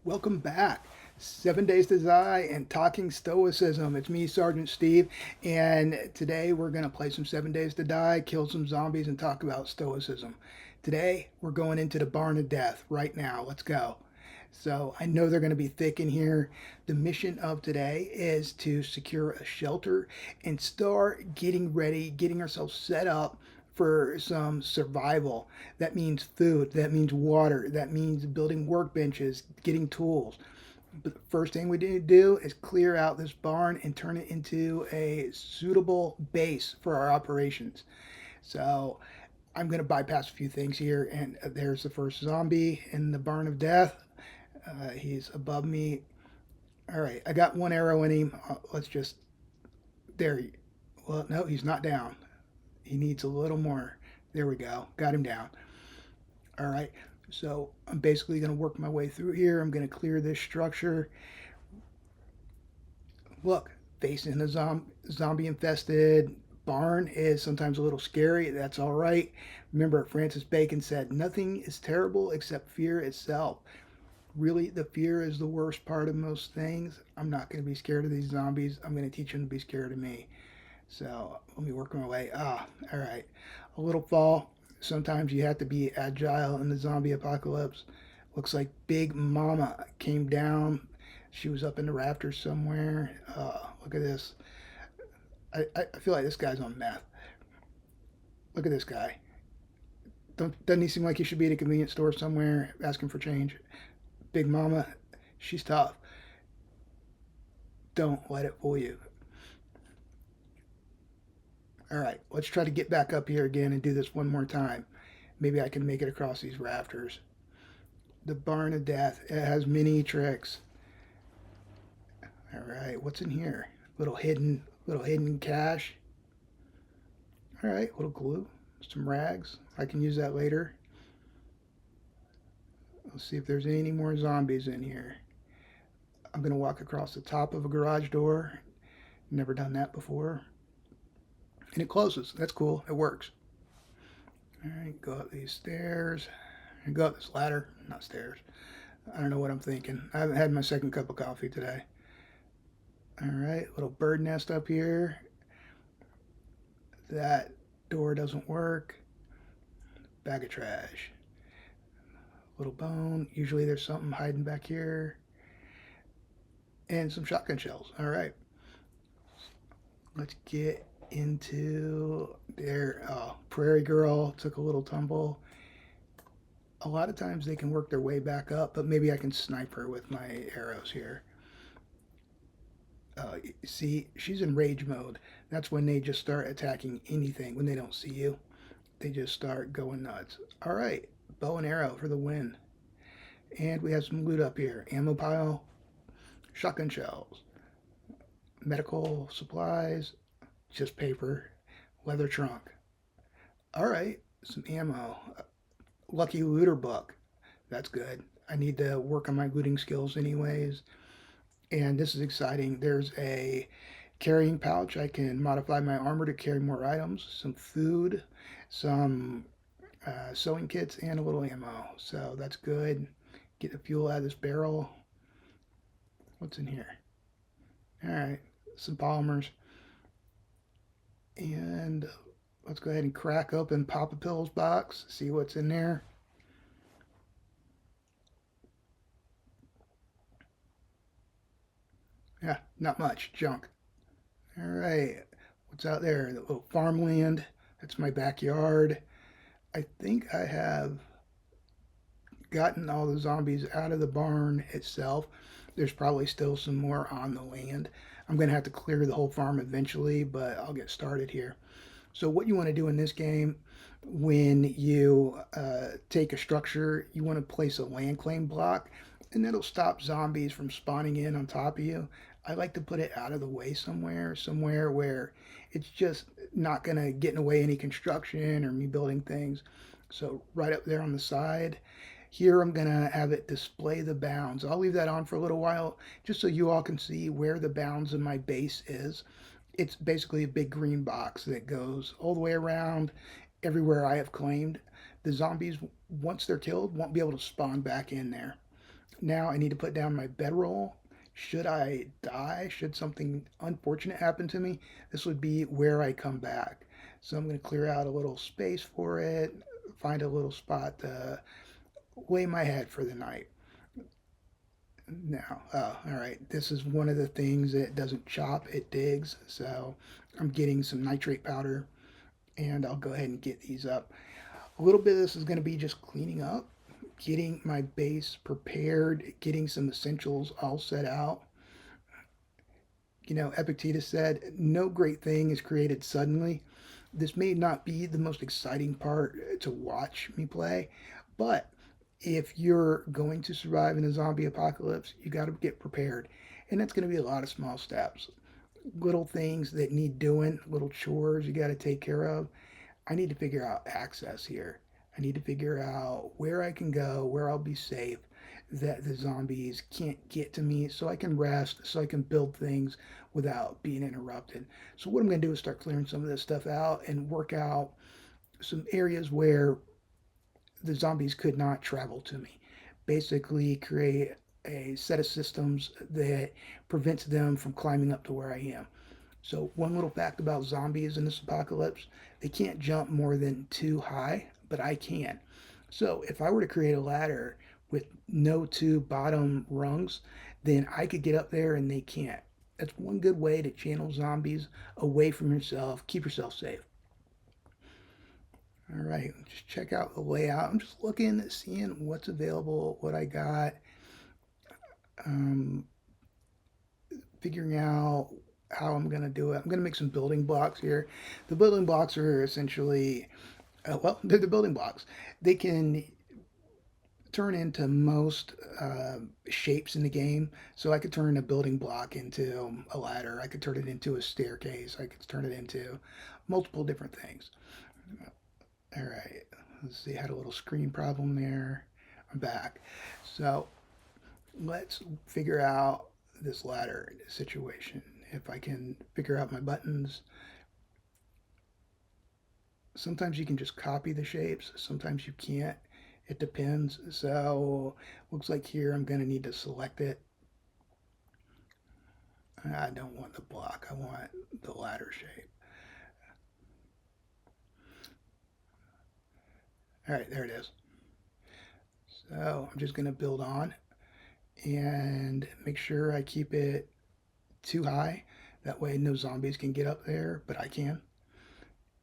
Welcome back. 7 Days to Die and Talking Stoicism. It's me, Sergeant Steve, and today we're going to play some 7 Days to Die, kill some zombies, and talk about Stoicism. Today we're going into the Barn of Death right now. Let's go. So I know they're going to be thick in here. The mission of today is to secure a shelter and start getting ready, getting ourselves set up for some survival. That means food, that means water, that means building workbenches, getting tools. But the first thing we need to do is clear out this barn and turn it into a suitable base for our operations. So I'm going to bypass a few things here, and there's the first zombie in the barn of death. He's above me. All right, I got one arrow in him. Let's just there. Well, no, he's not down. He needs a little more. There we go. Got him down. All right. So I'm basically going to work my way through here. I'm going to clear this structure. Look, facing a zombie infested barn is sometimes a little scary. That's all right. Remember, Francis Bacon said, nothing is terrible except fear itself. Really, the fear is the worst part of most things. I'm not going to be scared of these zombies. I'm going to teach them to be scared of me. So let me work my way. All right. A little fall. Sometimes you have to be agile in the zombie apocalypse. Looks like Big Mama came down. She was up in the rafters somewhere. Look at this. I feel like this guy's on meth. Look at this guy. Doesn't he seem like he should be at a convenience store somewhere asking for change? Big Mama, she's tough. Don't let it fool you. All right, let's try to get back up here again and do this one more time. Maybe I can make it across these rafters. The Barn of Death. It has many tricks. All right, what's in here? Little hidden cash. All right, little glue, some rags. I can use that later. Let's see if there's any more zombies in here. I'm gonna walk across the top of a garage door. Never done that before. And it closes. That's cool. It works. All right, go up these stairs and go up this ladder. Not stairs. I don't know what I'm thinking. I haven't had my second cup of coffee today. All right, little bird nest up here. That door doesn't work. Bag of trash. Little bone. Usually there's something hiding back here. And some shotgun shells. All right. Let's get into there. Oh, Prairie Girl took a little tumble. A lot of times they can work their way back up, but maybe I can snipe her with my arrows here. See, she's in rage mode. That's when they just start attacking anything. When they don't see you, they just start going nuts. All right, bow and arrow for the win. And we have some loot up here. Ammo pile, shotgun shells, medical supplies, just paper, leather trunk. All right, some ammo. Lucky looter book. That's good. I need to work on my looting skills anyways. And this is exciting. There's a carrying pouch. I can modify my armor to carry more items, some food, some sewing kits, and a little ammo. So that's good. Get the fuel out of this barrel. What's in here? All right, some polymers. And let's go ahead and crack open Papa Pills box, see what's in there. Yeah, not much. Junk. All right. What's out there? The little farmland. That's my backyard. I think I have gotten all the zombies out of the barn itself. There's probably still some more on the land. I'm going to have to clear the whole farm eventually, but I'll get started here. So what you want to do in this game, when you take a structure, you want to place a land claim block, and that'll stop zombies from spawning in on top of you. I like to put it out of the way somewhere where it's just not going to get in the way of any construction or me building things. So right up there on the side. Here I'm going to have it display the bounds. I'll leave that on for a little while just so you all can see where the bounds of my base is. It's basically a big green box that goes all the way around everywhere I have claimed. The zombies, once they're killed, won't be able to spawn back in there. Now I need to put down my bedroll. Should I die, should something unfortunate happen to me, this would be where I come back. So I'm going to clear out a little space for it, find a little spot to lay my head for the night. Now, all right, this is one of the things that doesn't chop, it digs. So I'm getting some nitrate powder and I'll go ahead and get these up. A little bit of this is going to be just cleaning up, getting my base prepared, getting some essentials all set out. You know, Epictetus said, no great thing is created suddenly. This may not be the most exciting part to watch me play, but if you're going to survive in a zombie apocalypse, you got to get prepared. And that's going to be a lot of small steps, little things that need doing, little chores you got to take care of. I need to figure out access here. I need to figure out where I can go, where I'll be safe, that the zombies can't get to me, so I can rest, so I can build things without being interrupted. So, what I'm going to do is start clearing some of this stuff out and work out some areas where the zombies could not travel to me. Basically, create a set of systems that prevents them from climbing up to where I am. So, one little fact about zombies in this apocalypse, they can't jump more than 2 high, but I can. So, if I were to create a ladder with no two bottom rungs, then I could get up there and they can't. That's one good way to channel zombies away from yourself, keep yourself safe. All right, just check out the layout. I'm just looking, seeing what's available, what I got, um, figuring out how I'm going to do it. I'm going to make some building blocks here. The building blocks are essentially, well, they're the building blocks. They can turn into most shapes in the game. So I could turn a building block into a ladder. I could turn it into a staircase. I could turn it into multiple different things. All right. Let's see. I had a little screen problem there. I'm back. So let's figure out this ladder situation. If I can figure out my buttons, sometimes you can just copy the shapes, sometimes you can't. It depends. So looks like here I'm going to need to select it. I don't want the block, I want the ladder shape. All right, there it is. So I'm just going to build on and make sure I keep it 2 high. That way no zombies can get up there, but I can.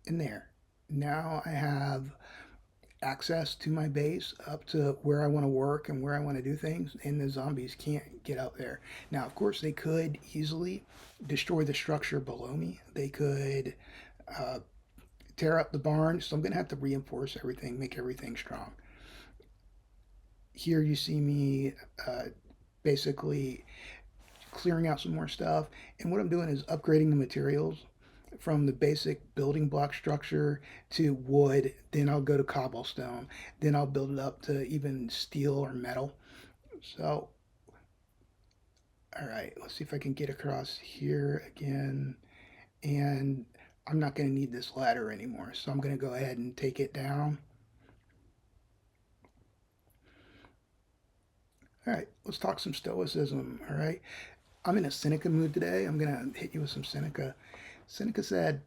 In there. Now I have access to my base up to where I want to work and where I want to do things, and the zombies can't get up there. Now, of course, they could easily destroy the structure below me. They could uh, tear up the barn, so I'm going to have to reinforce everything, make everything strong. Here you see me basically clearing out some more stuff, and what I'm doing is upgrading the materials from the basic building block structure to wood, then I'll go to cobblestone, then I'll build it up to even steel or metal. So, all right, let's see if I can get across here again. And I'm not going to need this ladder anymore, so I'm going to go ahead and take it down. All right, let's talk some Stoicism. All right, I'm in a Seneca mood today. I'm going to hit you with some Seneca. Seneca said,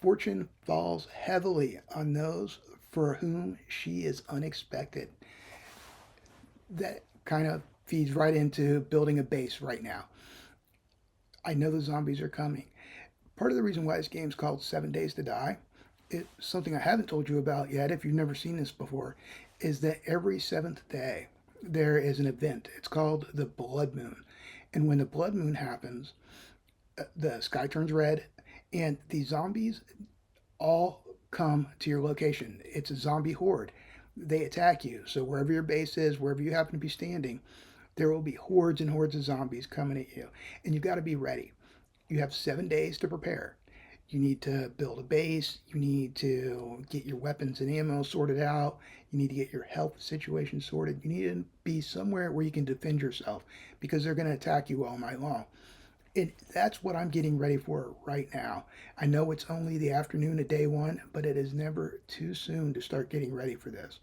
fortune falls heavily on those for whom she is unexpected. That kind of feeds right into building a base right now. I know the zombies are coming. Part of the reason why this game's called 7 Days to Die, it's something I haven't told you about yet, if you've never seen this before, is that every seventh day there is an event. It's called the blood moon. And when the blood moon happens, the sky turns red and the zombies all come to your location. It's a zombie horde. They attack you. So wherever your base is, wherever you happen to be standing, there will be hordes and hordes of zombies coming at you. And you've got to be ready. You have 7 days to prepare. You need to build a base. You need to get your weapons and ammo sorted out. You need to get your health situation sorted. You need to be somewhere where you can defend yourself because they're going to attack you all night long. And that's what I'm getting ready for right now. I know it's only the afternoon of day one, but it is never too soon to start getting ready for this.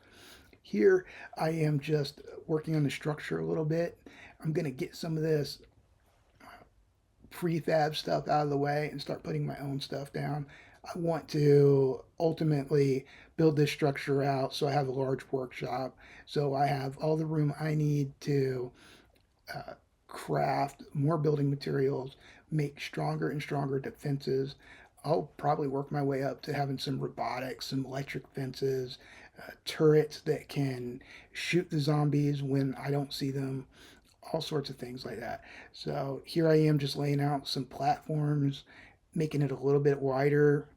Here, I am just working on the structure a little bit. I'm going to get some of this prefab stuff out of the way and start putting my own stuff down. I want to ultimately build this structure out so I have a large workshop, so I have all the room I need to uh, craft more building materials, make stronger and stronger defenses. I'll probably work my way up to having some robotics, some electric fences, turrets that can shoot the zombies when I don't see them, all sorts of things like that. So here I am just laying out some platforms, making it a little bit wider.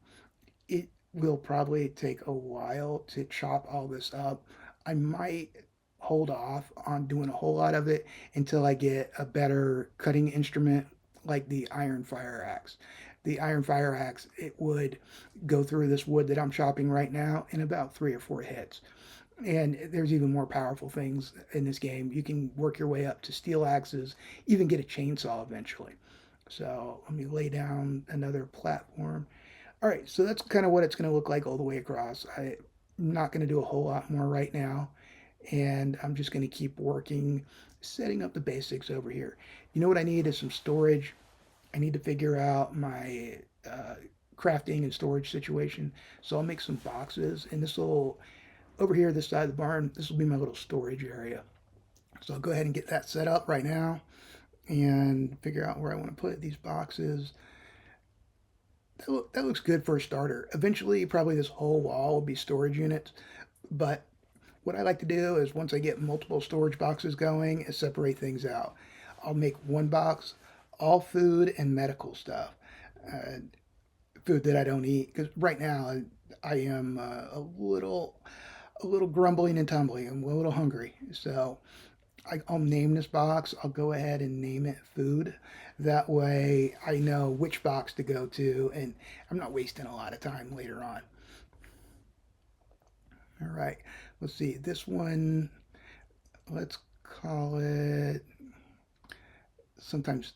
It will probably take a while to chop all this up. I might hold off on doing a whole lot of it until I get a better cutting instrument like the iron fire axe. The iron fire axe, it would go through this wood that I'm chopping right now in about 3 or 4 hits. And there's even more powerful things in this game. You can work your way up to steel axes, even get a chainsaw eventually. So let me lay down another platform. All right, so that's kind of what it's going to look like all the way across. I'm not going to do a whole lot more right now, and I'm just going to keep working, setting up the basics over here. You know what I need is some storage. I need to figure out my crafting and storage situation. So I'll make some boxes, and this will, over here, this side of the barn, this will be my little storage area. So I'll go ahead and get that set up right now and figure out where I want to put these boxes. That looks good for a starter. Eventually, probably this whole wall will be storage units. But what I like to do is once I get multiple storage boxes going, is separate things out. I'll make one box, all food and medical stuff, uh, food that I don't eat. Because right now I am a little grumbling and tumbling. I'm a little hungry, so I'll name this box. I'll go ahead and name it food. That way I know which box to go to and I'm not wasting a lot of time later on. All right, let's see. This one, let's call it, sometimes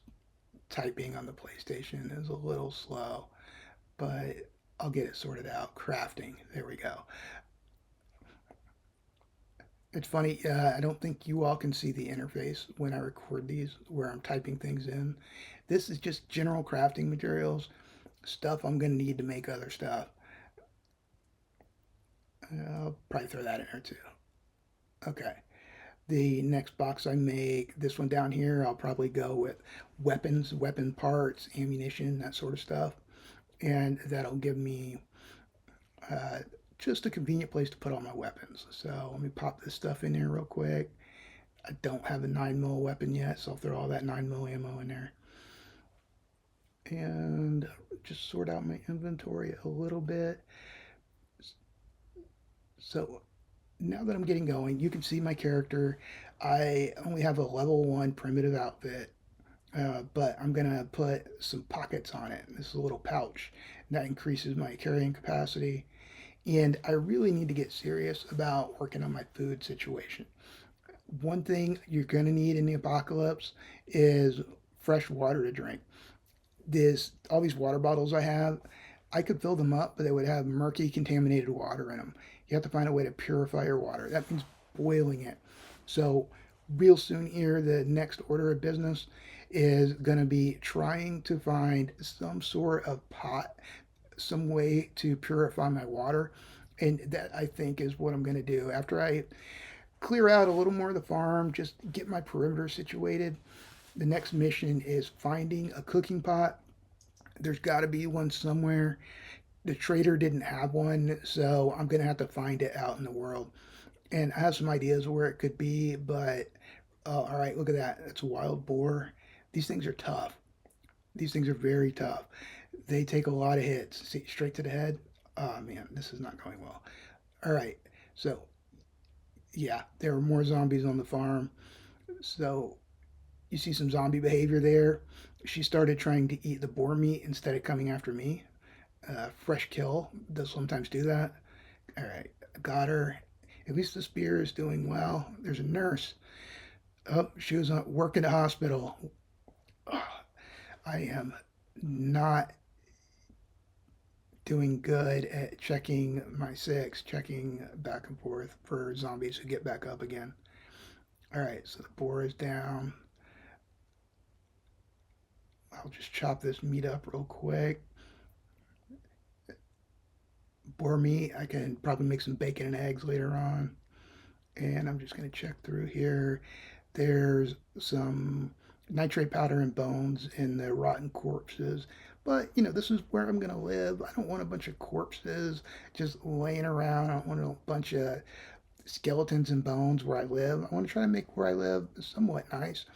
typing on the PlayStation is a little slow, but I'll get it sorted out. Crafting. There we go. It's funny, I don't think you all can see the interface when I record these where I'm typing things in. This is just general crafting materials, stuff I'm going to need to make other stuff. I'll probably throw that in there too. Okay. The next box I make, this one down here, I'll probably go with weapons, weapon parts, ammunition, that sort of stuff. And that'll give me uh, just a convenient place to put all my weapons. So let me pop this stuff in here real quick. I don't have a 9mm weapon yet, so I'll throw all that 9mm ammo in there. And just sort out my inventory a little bit. So now that I'm getting going, you can see my character. I only have a level 1 primitive outfit, but I'm going to put some pockets on it. This is a little pouch. That increases my carrying capacity. And I really need to get serious about working on my food situation. One thing you're going to need in the apocalypse is fresh water to drink. This all these water bottles I have, I could fill them up, but they would have murky, contaminated water in them. You have to find a way to purify your water. That means boiling it. So, real soon here, the next order of business is going to be trying to find some sort of pot, some way to purify my water. And that I think is what I'm going to do. After I clear out a little more of the farm, just get my perimeter situated, the next mission is finding a cooking pot. There's got to be one somewhere. The trader didn't have one, so I'm going to have to find it out in the world. And I have some ideas of where it could be, but all right, look at that. It's a wild boar. These things are tough. These things are very tough. They take a lot of hits. See, straight to the head. Oh man, this is not going well. All right, so yeah, there are more zombies on the farm. So you see some zombie behavior there. She started trying to eat the boar meat instead of coming after me. Fresh kill does sometimes do that. All right, got her. At least the spear is doing well. There's a nurse. Oh, she was at work at a hospital. Oh, I am not doing good at checking my six, checking back and forth for zombies who get back up again. All right, so the boar is down. I'll just chop this meat up real quick. Boar meat, I can probably make some bacon and eggs later on. And I'm just going to check through here. There's some nitrate powder and bones in the rotten corpses. But, this is where I'm going to live. I don't want a bunch of corpses just laying around. I don't want a bunch of skeletons and bones where I live. I want to try to make where I live somewhat nice.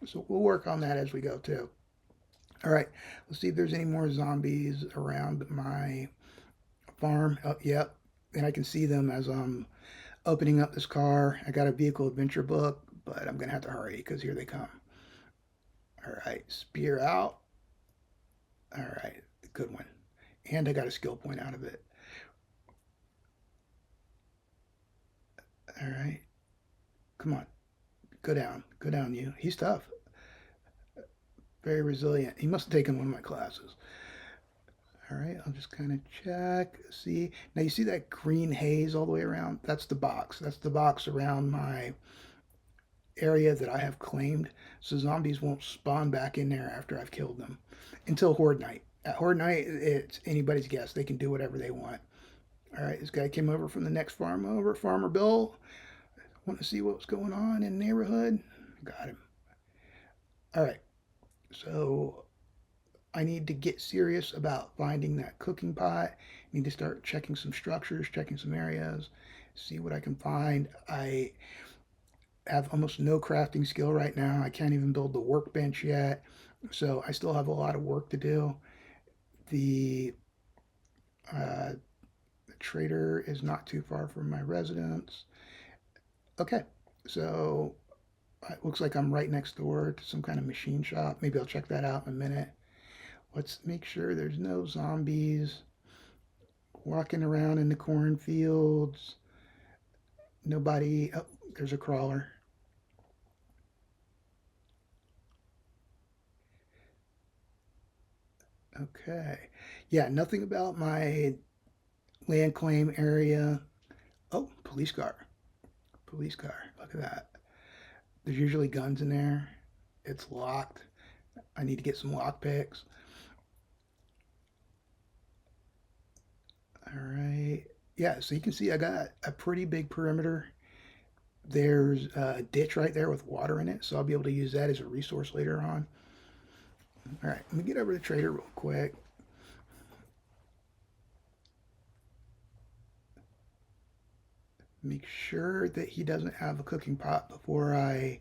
So we'll work on that as we go too. All right, let's see if there's any more zombies around my farm. Oh, yep. And I can see them as I'm opening up this car. I got a vehicle adventure book, but I'm going to have to hurry because here they come. All right, spear out. All right, good one. And I got a skill point out of it. All right, come on. Go down. Go down, you. He's tough. Very resilient. He must have taken one of my classes. All right, I'll just kind of check, see. Now you see that green haze all the way around? That's the box. That's the box around my area that I have claimed. So zombies won't spawn back in there after I've killed them until Horde Night. At Horde Night, it's anybody's guess. They can do whatever they want. All right, this guy came over from the next farm over, Farmer Bill. Want to see what was going on in the neighborhood? Got him. All right, so I need to get serious about finding that cooking pot. I need to start checking some structures, checking some areas, see what I can find. I have almost no crafting skill right now. I can't even build the workbench yet. So I still have a lot of work to do. The, uh, the trader is not too far from my residence. Okay, so it looks like I'm right next door to some kind of machine shop. Maybe I'll check that out in a minute. Let's make sure there's no zombies walking around in the cornfields. Nobody. Oh, there's a crawler. Okay. Yeah, nothing about my land claim area. Oh, police car. Police car. Look at that. There's usually guns in there. It's locked. I need to get some lock picks. All right. Yeah, so you can see I got a pretty big perimeter. There's a ditch right there with water in it, so I'll be able to use that as a resource later on. All right, let me get over to the trader real quick. Make sure that he doesn't have a cooking pot before I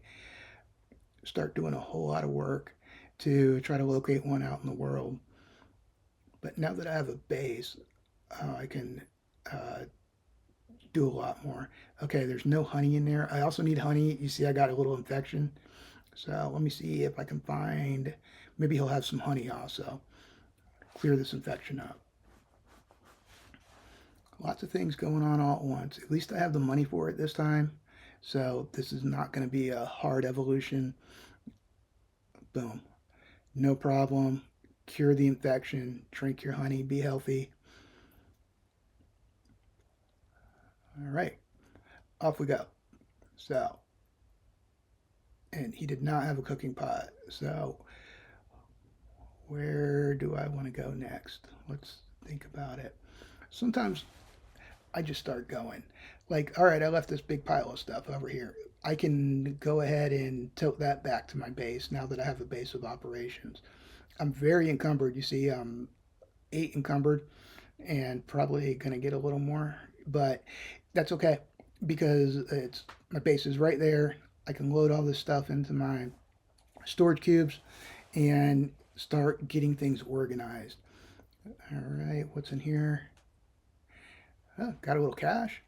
start doing a whole lot of work to try to locate one out in the world. But now that I have a base, I can uh, do a lot more. Okay, there's no honey in there. I also need honey. You see, I got a little infection. So let me see if I can find, maybe he'll have some honey also. Clear this infection up. Lots of things going on all at once. At least I have the money for it this time. So this is not going to be a hard evolution. Boom. No problem. Cure the infection. Drink your honey. Be healthy. All right. Off we go. So, and he did not have a cooking pot. So, where do I want to go next? Let's think about it. Sometimes I just start going. Like, all right, I left this big pile of stuff over here. I can go ahead and tilt that back to my base now that I have a base of operations. I'm very encumbered. You see, I'm 8 encumbered and probably going to get a little more, but that's okay because it's my base is right there. I can load all this stuff into my storage cubes and start getting things organized. All right, what's in here? Oh, got a little cash.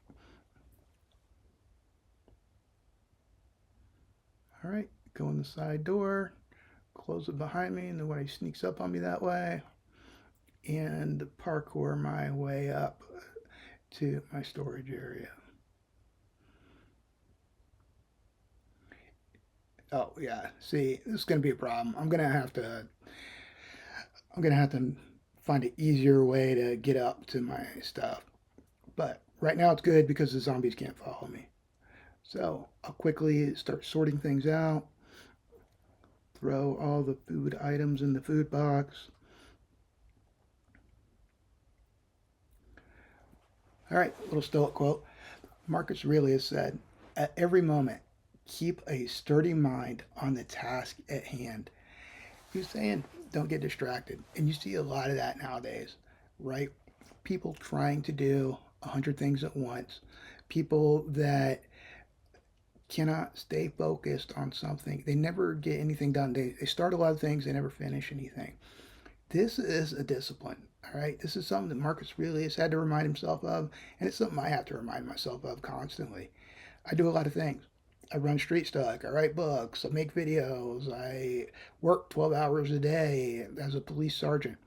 All right, go in the side door, close it behind me, and nobody sneaks up on me that way, and parkour my way up to my storage area. Oh yeah, see, this is gonna be a problem. I'm gonna have to find an easier way to get up to my stuff. But right now it's good because the zombies can't follow me. So I'll quickly start sorting things out, throw all the food items in the food box. All right, little Stoic quote. Marcus Aurelius said, "At every moment, keep a sturdy mind on the task at hand." He was saying, don't get distracted. And you see a lot of that nowadays, right? People trying to do 100 things at once, people that cannot stay focused on something. They never get anything done. They start a lot of things, they never finish anything. This is a discipline. All right. This is something that Marcus Aurelius had to remind himself of, and it's something I have to remind myself of constantly. I do a lot of things. I run Street Stock. I write books. I make videos. I work 12 hours a day as a police sergeant.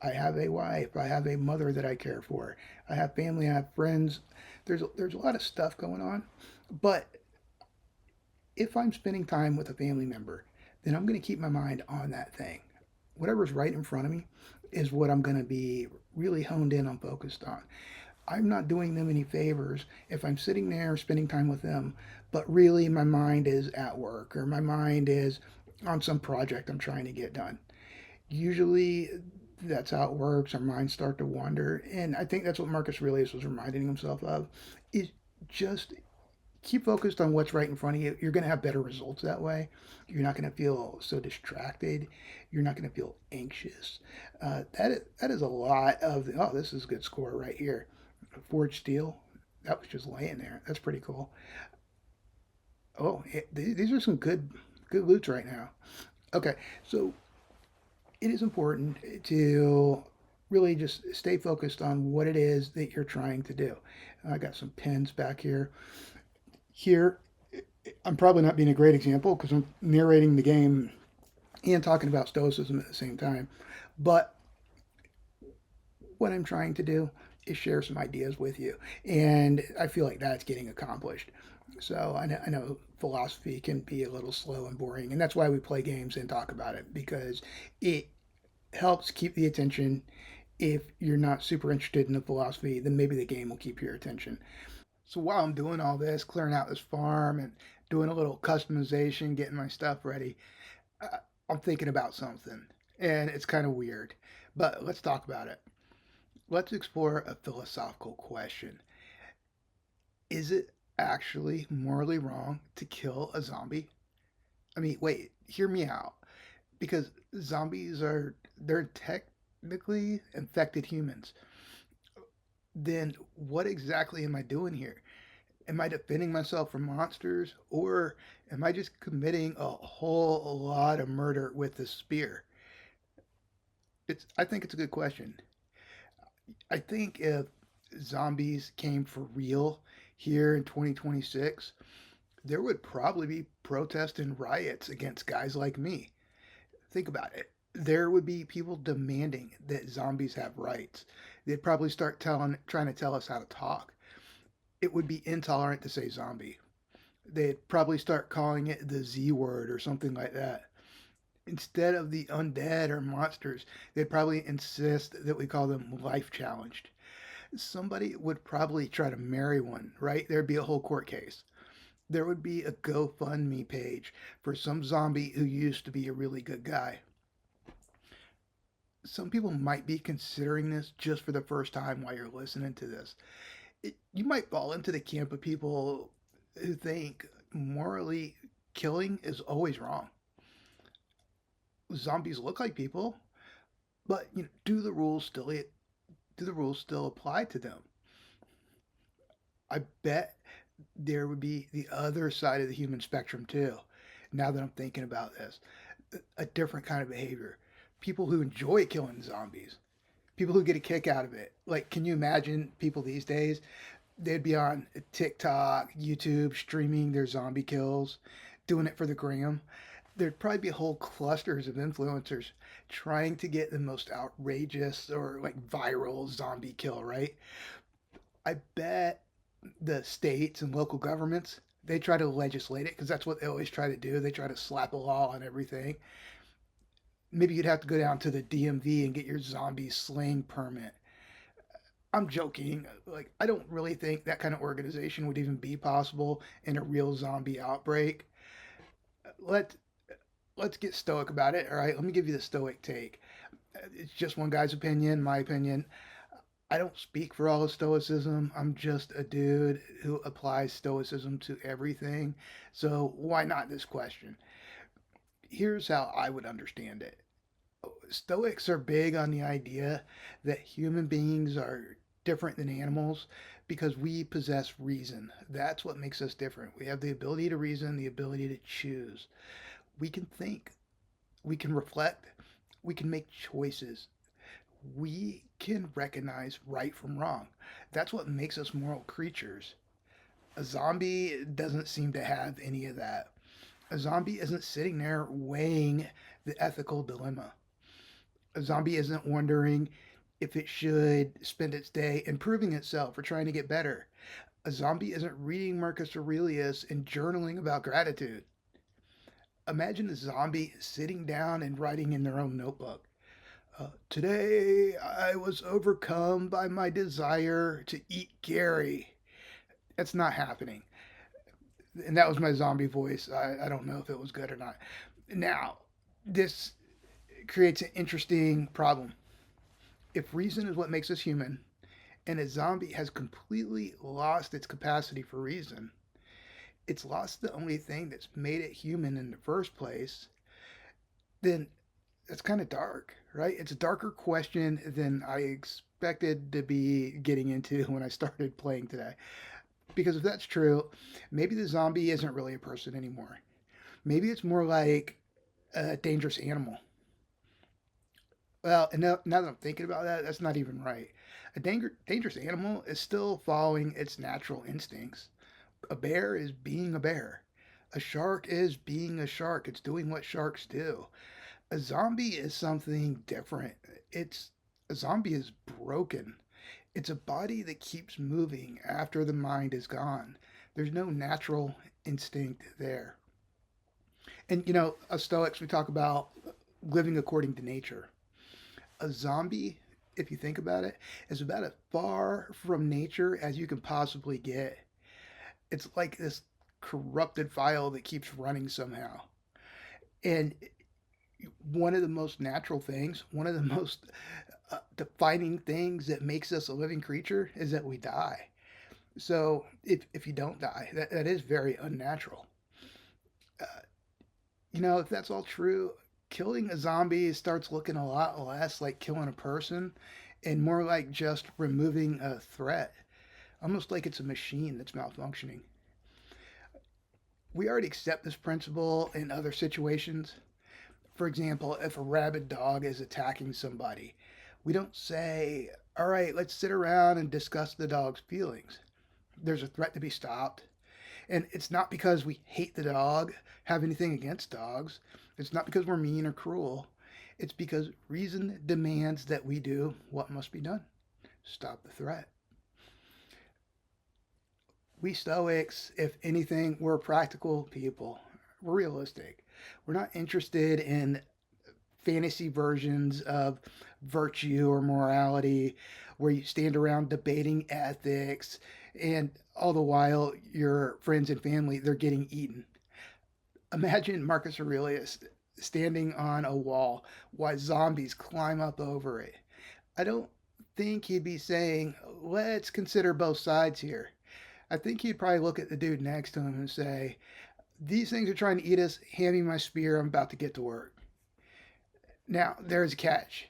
I have a wife. I have a mother that I care for. I have family. I have friends. There's a lot of stuff going on. But if I'm spending time with a family member, then I'm going to keep my mind on that thing. Whatever's right in front of me is what I'm going to be really honed in on, focused on. I'm not doing them any favors if I'm sitting there spending time with them, but really my mind is at work or my mind is on some project I'm trying to get done. Usually that's how it works. Our minds start to wander. And I think that's what Marcus Aurelius was reminding himself of is just keep focused on what's right in front of you. You're going to have better results that way. You're not going to feel so distracted. You're not going to feel anxious. That is a lot of the, oh, this is a good score right here. Forged steel. That was just laying there. That's pretty cool. Oh, these are some good loots right now. Okay, so it is important to really just stay focused on what it is that you're trying to do. I got some pins back here. Here, I'm probably not being a great example because I'm narrating the game and talking about Stoicism at the same time. But what I'm trying to do is share some ideas with you. And I feel like that's getting accomplished. So I know philosophy can be a little slow and boring. And that's why we play games and talk about it because it helps keep the attention. If you're not super interested in the philosophy, then maybe the game will keep your attention. So while I'm doing all this, clearing out this farm and doing a little customization, getting my stuff ready, uh, I'm thinking about something. And it's kind of weird. But let's talk about it. Let's explore a philosophical question. Is it actually morally wrong to kill a zombie? I mean, wait, hear me out. Because zombies they're technically infected humans. Then what exactly am I doing here? Am I defending myself from monsters or am I just committing a whole lot of murder with the spear? I think it's a good question. I think if zombies came for real here in 2026, there would probably be protests and riots against guys like me. Think about it. There would be people demanding that zombies have rights. They'd probably start trying to tell us how to talk. It would be intolerant to say zombie. They'd probably start calling it the Z word or something like that. Instead of the undead or monsters, they'd probably insist that we call them life challenged. Somebody would probably try to marry one, right? There'd be a whole court case. There would be a GoFundMe page for some zombie who used to be a really good guy. Some people might be considering this just for the first time while you're listening to this. You might fall into the camp of people who think morally killing is always wrong. Zombies look like people, but do the rules still apply to them? I bet there would be the other side of the human spectrum too. Now that I'm thinking about this, a different kind of behavior. People who enjoy killing zombies, people who get a kick out of it. Like, can you imagine people these days? They'd be on TikTok, YouTube, streaming their zombie kills, doing it for the gram. There'd probably be whole clusters of influencers trying to get the most outrageous or like viral zombie kill, right? I bet the states and local governments they try to legislate it because that's what they always try to do. They try to slap a law on everything. maybe you'd have to go down to the DMV and get your zombie slaying permit. I'm joking. Like, I don't really think that kind of organization would even be possible in a real zombie outbreak. Let let's get stoic about it. All right, let me give you the stoic take. It's just one guy's opinion, my opinion. I don't speak for all of Stoicism. I'm just a dude who applies Stoicism to everything. So why not this question? Here's how I would understand it. Stoics are big on the idea that human beings are different than animals because we possess reason. That's what makes us different. We have the ability to reason, the ability to choose. We can think, we can reflect, we can make choices. We can recognize right from wrong. That's what makes us moral creatures. A zombie doesn't seem to have any of that. A zombie isn't sitting there weighing the ethical dilemma. A zombie isn't wondering if it should spend its day improving itself or trying to get better. A zombie isn't reading Marcus Aurelius and journaling about gratitude. Imagine a zombie sitting down and writing in their own notebook. Today I was overcome by my desire to eat Gary. That's not happening. And that was my zombie voice. I don't know if it was good or not. Now, this creates an interesting problem. If reason is what makes us human, and a zombie has completely lost its capacity for reason, it's lost the only thing that's made it human in the first place, then it's kind of dark, right? It's a darker question than I expected to be getting into when I started playing today. Because if that's true, maybe the zombie isn't really a person anymore. Maybe it's more like a dangerous animal. Well, and now that I'm thinking about that, that's not even right. A dangerous animal is still following its natural instincts. A bear is being a bear. A shark is being a shark. It's doing what sharks do. A zombie is something different. It's a zombie is broken. It's a body that keeps moving after the mind is gone. There's no natural instinct there. And as Stoics, we talk about living according to nature. A zombie, if you think about it, is about as far from nature as you can possibly get. It's like this corrupted file that keeps running somehow. And one of the most natural things, one of the most defining things that makes us a living creature is that we die. So if you don't die, that is very unnatural. Uh, if that's all true, killing a zombie starts looking a lot less like killing a person and more like just removing a threat, almost like it's a machine that's malfunctioning. We already accept this principle in other situations. For example, if a rabid dog is attacking somebody, we don't say, all right, let's sit around and discuss the dog's feelings. There's a threat to be stopped. And it's not because we hate the dog, have anything against dogs. It's not because we're mean or cruel. It's because reason demands that we do what must be done. Stop the threat. We Stoics, if anything, we're practical people. We're realistic. We're not interested in fantasy versions of virtue or morality where you stand around debating ethics and all the while your friends and family they're getting eaten. Imagine Marcus Aurelius standing on a wall while zombies climb up over it. I don't think he'd be saying, let's consider both sides here. I think he'd probably look at the dude next to him and say, these things are trying to eat us. Hand me my spear. I'm about to get to work. Now, there's a catch.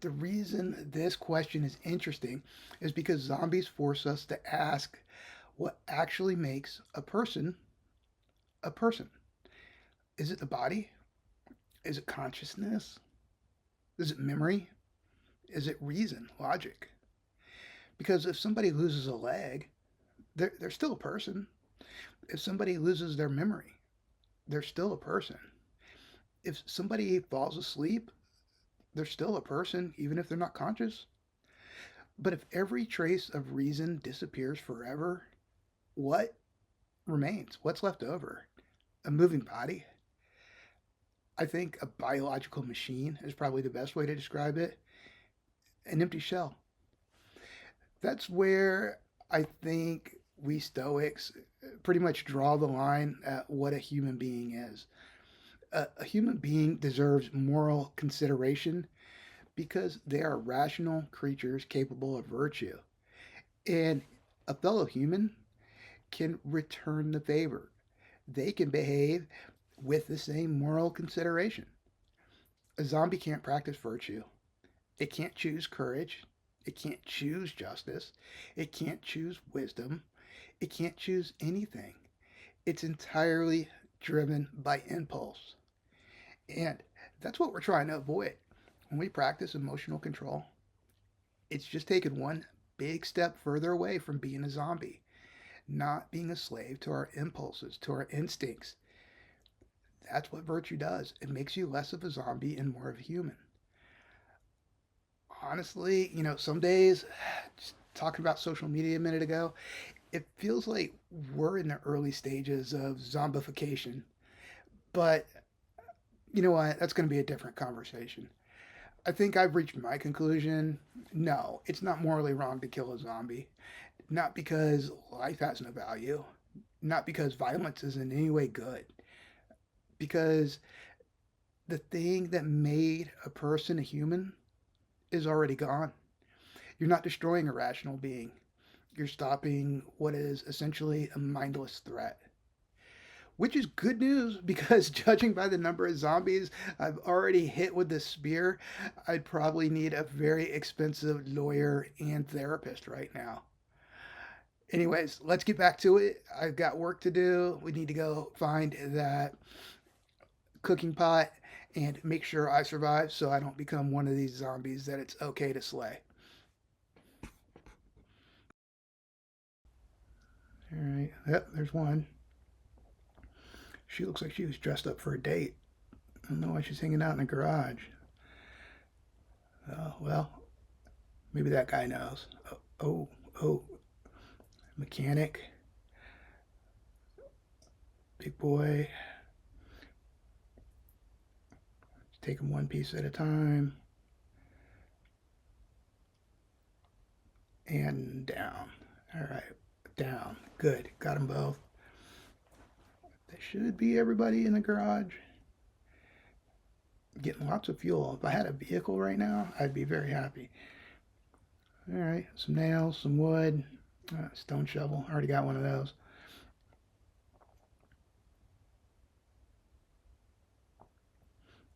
The reason this question is interesting is because zombies force us to ask what actually makes a person a person. Is it the body? Is it consciousness? Is it memory? Is it reason, logic? Because if somebody loses a leg, they're still a person. If somebody loses their memory, they're still a person. If somebody falls asleep, they're still a person, even if they're not conscious. But if every trace of reason disappears forever, what remains? What's left over? A moving body? I think a biological machine is probably the best way to describe it. An empty shell. That's where I think we Stoics pretty much draw the line at what a human being is. A human being deserves moral consideration because they are rational creatures capable of virtue. And a fellow human can return the favor. They can behave with the same moral consideration. A zombie can't practice virtue. It can't choose courage. It can't choose justice. It can't choose wisdom. It can't choose anything. It's entirely driven by impulse. And that's what we're trying to avoid. When we practice emotional control, it's just taken one big step further away from being a zombie, not being a slave to our impulses, to our instincts. That's what virtue does. It makes you less of a zombie and more of a human. Honestly, some days, just talking about social media a minute ago, it feels like we're in the early stages of zombification. But you know what? That's going to be a different conversation. I think I've reached my conclusion. No, it's not morally wrong to kill a zombie. Not because life has no value, not because violence is in any way good, because the thing that made a person a human is already gone. You're not destroying a rational being, you're stopping what is essentially a mindless threat. Which is good news because judging by the number of zombies I've already hit with this spear, I'd probably need a very expensive lawyer and therapist right now. Anyways, let's get back to it. I've got work to do. We need to go find that cooking pot and make sure I survive so I don't become one of these zombies that it's okay to slay. All right. Yep, there's one. She looks like she was dressed up for a date. I don't know why she's hanging out in the garage. Well, maybe that guy knows. Oh, mechanic, big boy. Take them one piece at a time. And down. All right, down. Good. Got them both. That should be everybody in the garage. Getting lots of fuel. If I had a vehicle right now, I'd be very happy. All right, some nails, some wood, stone shovel. Already got one of those.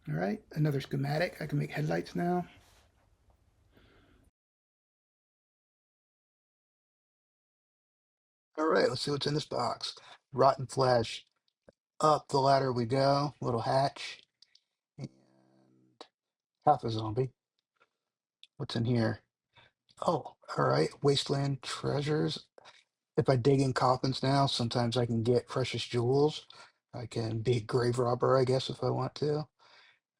All right, another schematic. I can make headlights now. All right, let's see what's in this box. Rotten flesh. Up the ladder we go. Little hatch. And half a zombie. What's in here? Oh, all right. Wasteland treasures. If I dig in coffins now, sometimes I can get precious jewels. I can be a grave robber, I guess, if I want to.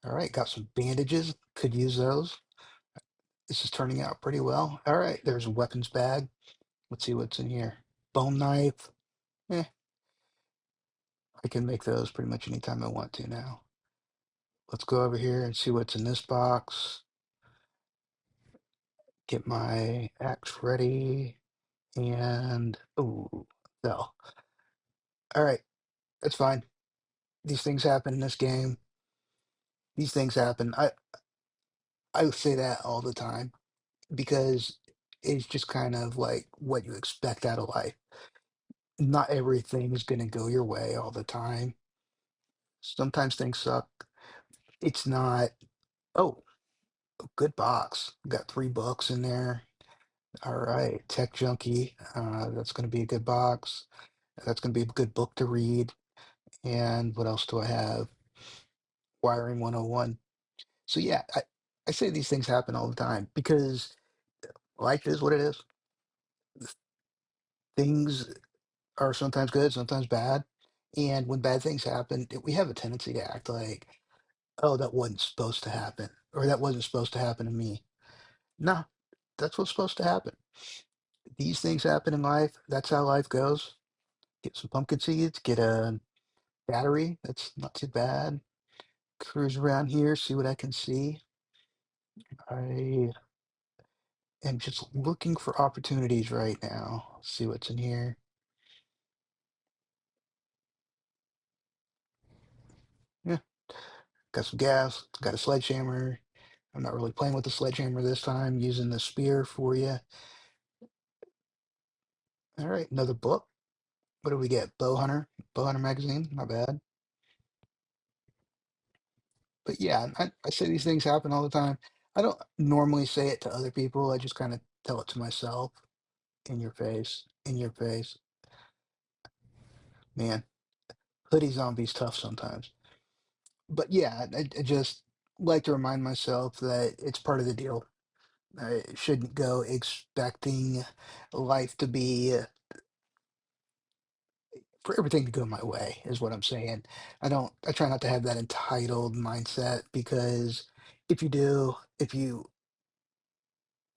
All right, got some bandages. Could use those. This is turning out pretty well. All right, there's a weapons bag. Let's see what's in here. Bone knife. Eh, I can make those pretty much anytime I want to now. Let's go over here and see what's in this box. Get my axe ready. And, oh, no. All right, that's fine. These things happen in this game. These things happen. I say that all the time because it's just kind of like what you expect out of life. Not everything is going to go your way all the time. Sometimes things suck. It's not, oh, good box. Got 3 books in there. All right, Tech Junkie. That's going to be a good box. That's going to be a good book to read. And what else do I have? Wiring 101. So yeah, I say these things happen all the time because life is what it is. Things are sometimes good, sometimes bad. And when bad things happen, we have a tendency to act like, oh, that wasn't supposed to happen, or that wasn't supposed to happen to me. No, that's what's supposed to happen. These things happen in life. That's how life goes. Get some pumpkin seeds, get a battery. That's not too bad. cruise around here, see what I can see. I am just looking for opportunities right now. See what's in here. Yeah, got some gas, got a sledgehammer. I'm not really playing with the sledgehammer this time, using the spear for you. All right, another book. What do we get? Bow Hunter magazine, not bad. But yeah, I say these things happen all the time. I don't normally say it to other people. I just kind of tell it to myself. In your face, in your face. Man, hoodie zombies tough sometimes. But yeah, I just like to remind myself that it's part of the deal. I shouldn't go expecting life to be for everything to go my way, is what I'm saying. I try not to have that entitled mindset because if you do, if you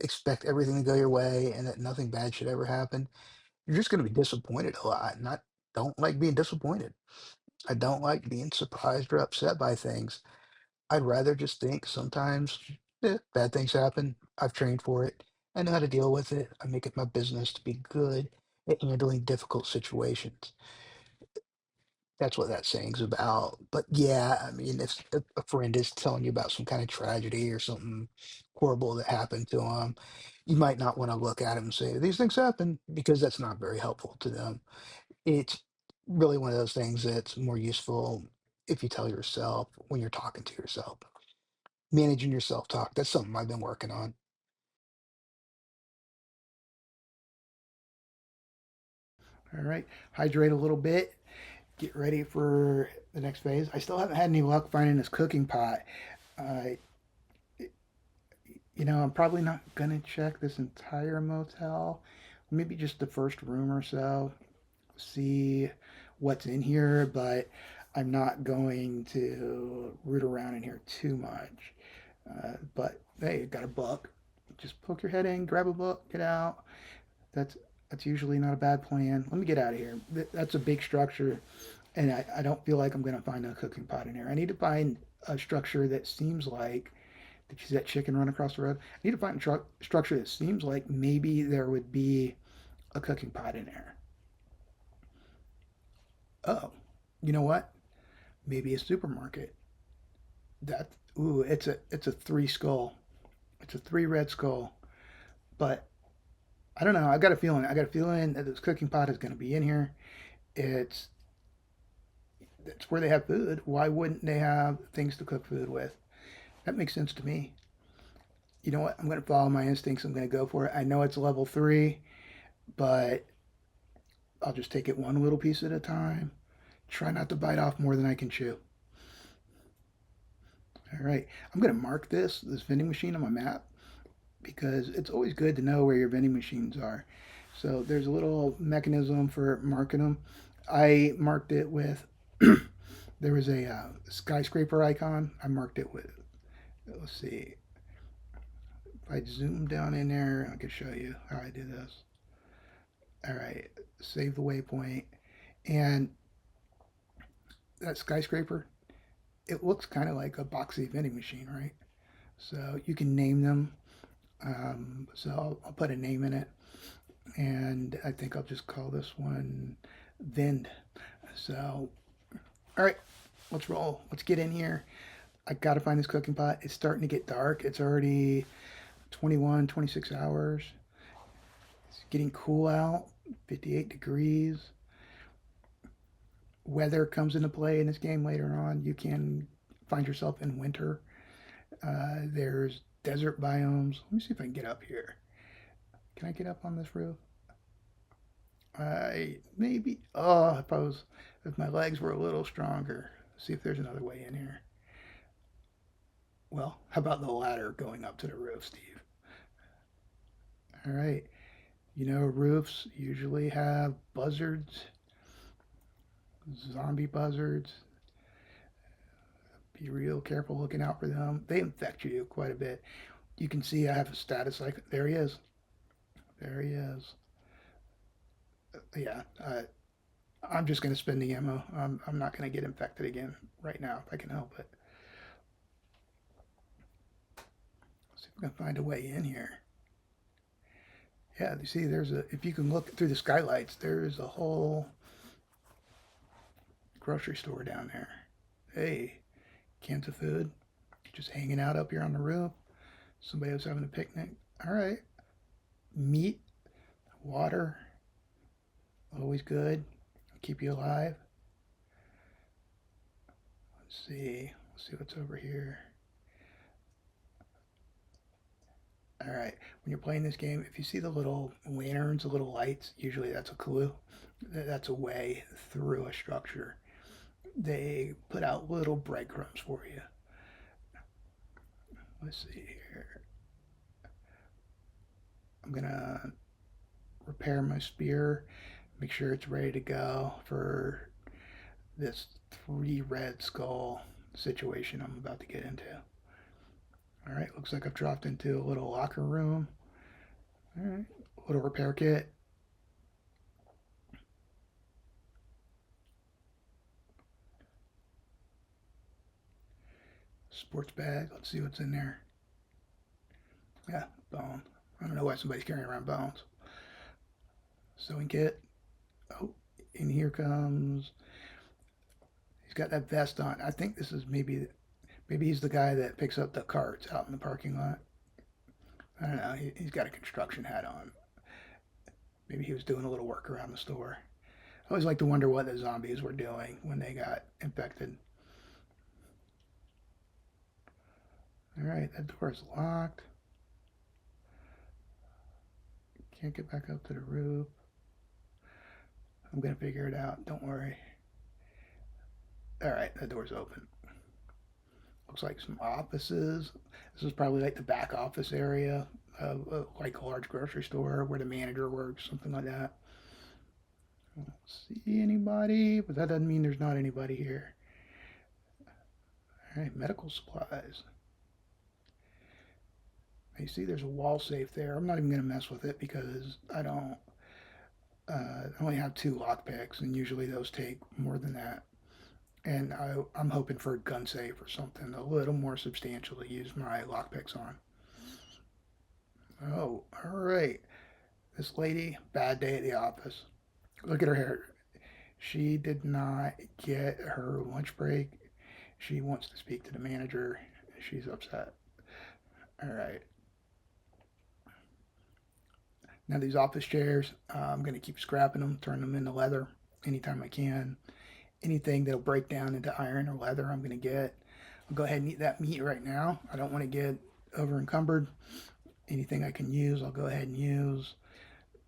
expect everything to go your way and that nothing bad should ever happen, you're just going to be disappointed a lot. And I don't like being disappointed. I don't like being surprised or upset by things. I'd rather just think sometimes, bad things happen. I've trained for it. I know how to deal with it. I make it my business to be good at handling difficult situations. That's what that saying's about. But yeah, I mean, if a friend is telling you about some kind of tragedy or something horrible that happened to them, you might not want to look at them and say, these things happen, because that's not very helpful to them. It's really one of those things that's more useful if you tell yourself when you're talking to yourself. Managing your self-talk, that's something I've been working on. All right, hydrate a little bit, get ready for the next phase. I still haven't had any luck finding this cooking pot. Uh, I'm probably not gonna check this entire motel, maybe just the first room or so, see what's in here, but I'm not going to root around in here too much. But hey, got a book. Just poke your head in, grab a book, get out. That's that's usually not a bad plan. Let me get out of here. That's a big structure, and I don't feel like I'm going to find a cooking pot in here. I need to find a structure that seems like. Did you see that chicken run across the road? I need to find a structure that seems like maybe there would be a cooking pot in there. Oh, you know what? Maybe a supermarket. That ooh, it's a three skull. It's a three red skull. But I don't know. I got a feeling. I got a feeling that this cooking pot is going to be in here. It's it's where they have food. Why wouldn't they have things to cook food with? That makes sense to me. You know what? I'm going to follow my instincts. I'm going to go for it. I know it's level three, but I'll just take it one little piece at a time. Try not to bite off more than I can chew. All right. I'm going to mark this vending machine on my map because it's always good to know where your vending machines are. So there's a little mechanism for marking them. I marked it with, there was a skyscraper icon. I marked it with, let's see, if I zoom down in there, I can show you how I do this. All right, save the waypoint. And that skyscraper, it looks kind of like a boxy vending machine, right? So you can name them. So I'll put a name in it. And I think I'll just call this one Vend. So, all right, let's roll. Let's get in here. I got to find this cooking pot. It's starting to get dark. It's already 21, 26 hours. It's getting cool out, 58 degrees. Weather comes into play in this game later on. You can find yourself in winter. There's desert biomes. Let me see if I can get up here. Can I get up on this roof? I maybe. Oh, if my legs were a little stronger. See if there's another way in here. Well, how about the ladder going up to the roof, Steve? All right. Roofs usually have buzzards, zombie buzzards. Be real careful looking out for them. They infect you quite a bit. You can see I have a status like there he is. There he is. Yeah, I'm just going to spend the ammo. I'm not going to get infected again right now if I can help it. See if we can find a way in here. Yeah, you see, if you can look through the skylights, there's a whole grocery store down there. Hey, cans of food, just hanging out up here on the roof. Somebody was having a picnic. All right. Meat, water, always good. Keep you alive. Let's see. Let's see what's over here. All right. When you're playing this game, if you see the little lanterns, the little lights, usually that's a clue. That's a way through a structure. They put out little breadcrumbs for you. Let's see here. I'm going to repair my spear, make sure it's ready to go for this 3 red skull situation I'm about to get into. All right, looks like I've dropped into a little locker room. All right, little repair kit. Sports bag, let's see what's in there. Yeah, bone. I don't know why somebody's carrying around bones. Sewing kit. Oh, and here comes. He's got that vest on. I think this is maybe he's the guy that picks up the carts out in the parking lot. I don't know. He's got a construction hat on. Maybe he was doing a little work around the store. I always like to wonder what the zombies were doing when they got infected. All right, that door's locked. Can't get back up to the roof. I'm gonna figure it out. Don't worry. All right, that door's open. Looks like some offices. This is probably like the back office area of like a large grocery store where the manager works, something like that. I don't see anybody, but that doesn't mean there's not anybody here. All right, medical supplies. You see, there's a wall safe there. I'm not even gonna mess with it because I don't. I only have 2 lockpicks, and usually those take more than that. And I'm hoping for a gun safe or something a little more substantial to use my lockpicks on. Oh, all right. This lady, bad day at the office. Look at her hair. She did not get her lunch break. She wants to speak to the manager. She's upset. All right. Now these office chairs, I'm going to keep scrapping them, turn them into leather anytime I can. Anything that'll break down into iron or leather, I'm going to get. I'll go ahead and eat that meat right now. I don't want to get over encumbered. Anything I can use, I'll go ahead and use.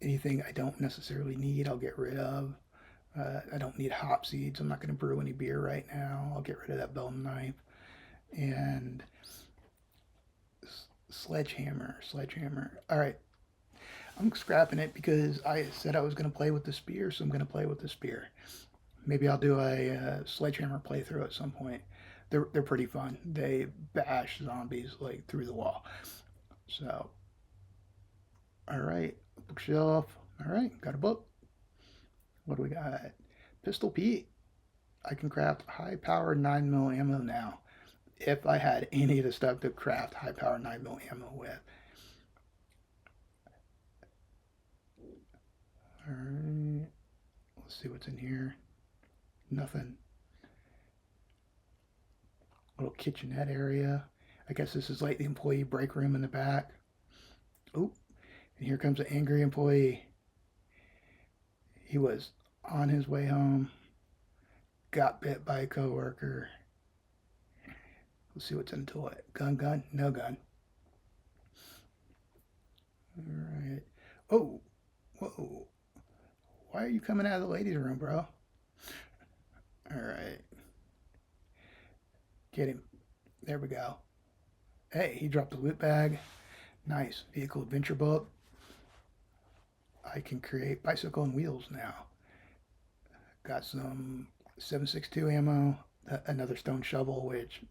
Anything I don't necessarily need, I'll get rid of. I don't need hop seeds. I'm not going to brew any beer right now. I'll get rid of that bone knife. And sledgehammer. All right. I'm scrapping it because I said I was going to play with the spear, so I'm going to play with the spear. Maybe I'll do a sledgehammer playthrough at some point. They're pretty fun. They bash zombies like through the wall. So, all right, bookshelf. All right, got a book. What do we got? Pistol Pete. I can craft high-powered 9mm ammo now. If I had any of the stuff to craft high-powered 9mm ammo with. All right, let's see what's in here. Nothing. Little kitchenette area. I guess this is like the employee break room in the back. Oh, and here comes an angry employee. He was on his way home, got bit by a coworker. Let's see what's in the toilet. Gun, no gun. All right. Oh, whoa. Why are you coming out of the ladies' room, bro? All right. Get him. There we go. Hey, he dropped the loot bag. Nice. Vehicle adventure book. I can create bicycle and wheels now. Got some 7.62 ammo. Another stone shovel, which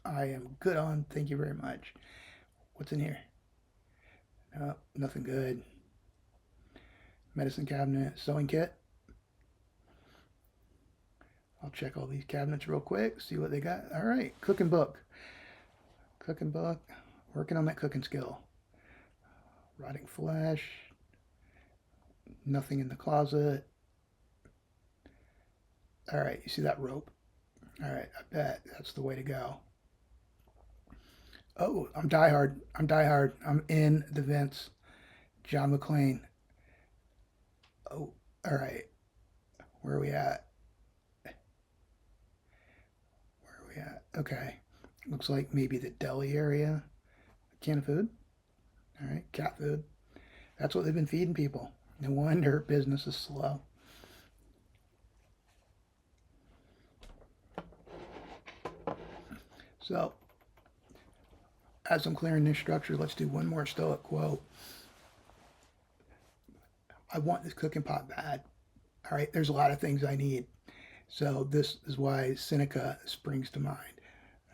I am good on. Thank you very much. What's in here? No, nothing good. Medicine cabinet, sewing kit. I'll check all these cabinets real quick, see what they got. All right, cooking book. Cooking book. Working on that cooking skill. Rotting flesh. Nothing in the closet. All right, you see that rope? All right, I bet that's the way to go. Oh, I'm Die Hard. I'm Die Hard. I'm in the vents. John McClane. Oh, all right. Where are we at? Where are we at? Okay. Looks like maybe the deli area. Can of food. All right, cat food. That's what they've been feeding people. No wonder business is slow. So, as I'm clearing this structure, let's do one more Stoic quote. I want this cooking pot bad. All right, there's a lot of things I need. So, this is why Seneca springs to mind.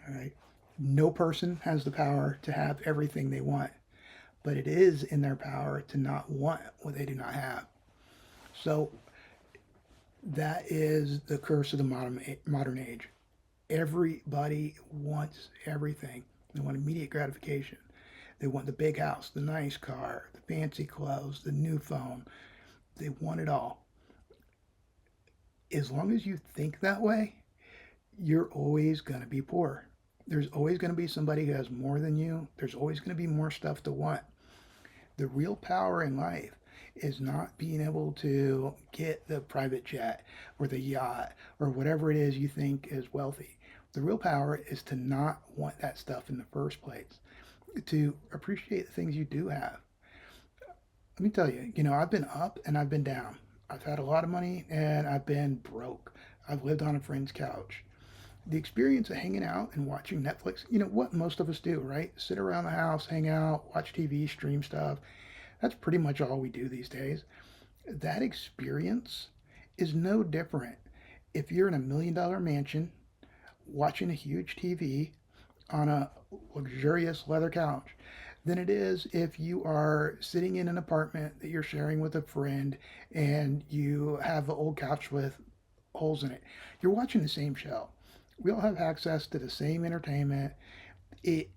All right, no person has the power to have everything they want, but it is in their power to not want what they do not have. So, that is the curse of the modern age. Everybody wants everything. They want immediate gratification. They want the big house, the nice car, the fancy clothes, the new phone. They want it all. As long as you think that way, you're always going to be poor. There's always going to be somebody who has more than you. There's always going to be more stuff to want. The real power in life is not being able to get the private jet or the yacht or whatever it is you think is wealthy. The real power is to not want that stuff in the first place, to appreciate the things you do have. Let me tell you, I've been up and I've been down. I've had a lot of money and I've been broke. I've lived on a friend's couch. The experience of hanging out and watching Netflix, what most of us do, right? Sit around the house, hang out, watch TV, stream stuff. That's pretty much all we do these days. That experience is no different if you're in a $1 million mansion watching a huge TV on a luxurious leather couch than it is if you are sitting in an apartment that you're sharing with a friend and you have the old couch with holes in it. You're watching the same show. We all have access to the same entertainment. It,